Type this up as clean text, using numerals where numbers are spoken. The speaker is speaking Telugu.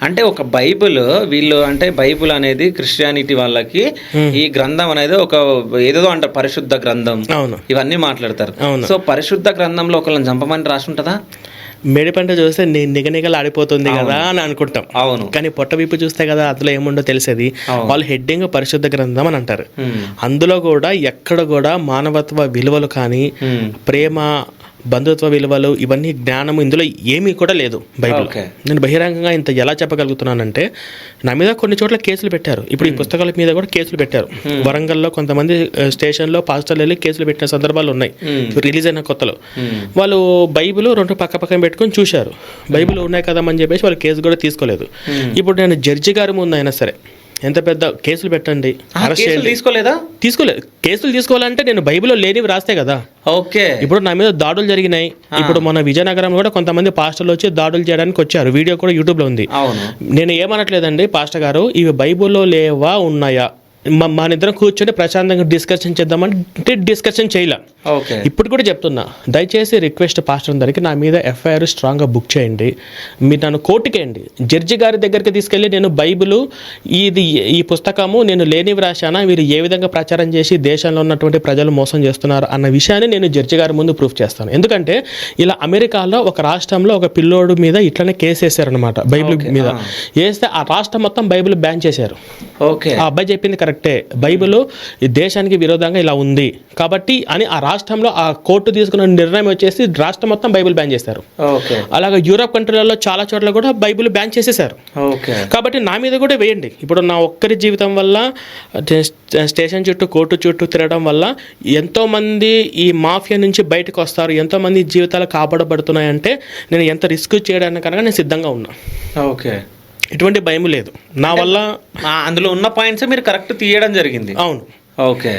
అంటే ఒక బైబిల్ వీళ్ళు అంటే బైబిల్ అనేది క్రిస్టియానిటీ వాళ్ళకి ఈ గ్రంథం అనేది ఒక ఏదో అంటారు పరిశుద్ధ గ్రంథం. అవును, ఇవన్నీ మాట్లాడతారు. అవును. సో పరిశుద్ధ గ్రంథంలో ఒకళ్ళని చంపమని రాసి ఉంటుందా? మేడి పంట చూస్తే నిగనిగలు ఆడిపోతుంది కదా అని అనుకుంటాం. అవును. కానీ పొట్ట విప్పు చూస్తే కదా అందులో ఏముండో తెలిసేది. వాళ్ళు హెడ్డింగ్ పరిశుద్ధ గ్రంథం అని అంటారు. అందులో కూడా ఎక్కడ కూడా మానవత్వ విలువలు కానీ ప్రేమ బంధుత్వ విలువలు ఇవన్నీ జ్ఞానము ఇందులో ఏమీ కూడా లేదు బైబిల్. నేను బహిరంగంగా ఇంత ఎలా చెప్పగలుగుతున్నానంటే నా మీద కొన్ని చోట్ల కేసులు పెట్టారు. ఇప్పుడు ఈ పుస్తకాల మీద కూడా కేసులు పెట్టారు. వరంగల్లో కొంతమంది స్టేషన్లో పాస్టర్లు వెళ్ళి కేసులు పెట్టిన సందర్భాలు ఉన్నాయి. రిలీజ్ అయిన కొత్తలో వాళ్ళు బైబిల్ రెండు పక్క పక్కన పెట్టుకొని చూశారు. బైబిల్ ఉన్నాయి కదమని చెప్పేసి వాళ్ళు కేసు కూడా తీసుకోలేదు. ఇప్పుడు నేను జడ్జి గారి ముందు అయినా సరే ఎంత పెద్ద కేసులు పెట్టండి, తీసుకోలేదు. కేసులు తీసుకోవాలంటే నేను బైబిల్లో లేనివి రాస్తే కదా. ఓకే. ఇప్పుడు నా మీద దాడులు జరిగినాయి. ఇప్పుడు మన విజయనగరంలో కూడా కొంతమంది పాస్టర్లు వచ్చి దాడులు చేయడానికి వచ్చారు. వీడియో కూడా యూట్యూబ్లో ఉంది. నేను ఏమనట్లేదండి, పాస్టర్ గారు ఇవి బైబిల్లో లేవా ఉన్నాయా మన ఇద్దరం కూర్చొని ప్రశాంతంగా డిస్కషన్ చేద్దామంటే డిస్కషన్ చేయలే. ఇప్పుడు కూడా చెప్తున్నా, దయచేసి రిక్వెస్ట్ పాస్టర్ అందరికి నా మీద ఎఫ్ఐఆర్ స్ట్రాంగ్గా బుక్ చేయండి. మీరు నన్ను కోర్టుకేయండి. జడ్జి గారి దగ్గరికి తీసుకెళ్ళి నేను బైబిల్ ఈ పుస్తకము నేను లేనివి రాశానా, వీరు ఏ విధంగా ప్రచారం చేసి దేశంలో ఉన్నటువంటి ప్రజలు మోసం చేస్తున్నారు అన్న విషయాన్ని నేను జడ్జి గారి ముందు ప్రూఫ్ చేస్తాను. ఎందుకంటే ఇలా అమెరికాలో ఒక రాష్ట్రంలో ఒక పిల్లోడు మీద ఇట్లనే కేసు వేసారనమాట. బైబిల్ మీద వేస్తే ఆ రాష్ట్రం మొత్తం బైబిల్ బ్యాన్ చేశారు. ఆ అబ్బాయి చెప్పింది కరెక్టే, బైబిల్ ఈ దేశానికి విరోధంగా ఇలా ఉంది కాబట్టి అని ఆ రాష్ట్రంలో ఆ కోర్టు తీసుకున్న నిర్ణయం వచ్చేసి రాష్ట్రం మొత్తం బైబిల్ బ్యాన్ చేశారు. అలాగే యూరోప్ కంట్రీలలో చాలా చోట్ల కూడా బైబిల్ బ్యాన్ చేసేసారు. కాబట్టి నా మీద కూడా వేయండి. ఇప్పుడు నా ఒక్కరి జీవితం వల్ల స్టేషన్ చుట్టూ కోర్టు చుట్టూ తిరగడం వల్ల ఎంతోమంది ఈ మాఫియా నుంచి బయటకు వస్తారు, ఎంతోమంది జీవితాలు కాపాడబడుతున్నాయంటే నేను ఎంత రిస్క్ చేయడానికనగా నేను సిద్ధంగా ఉన్నా. ఎటువంటి భయం లేదు నా వల్ల. అందులో ఉన్న పాయింట్స్ మీరు కరెక్ట్ తీయడం జరిగింది. అవును. ఓకే.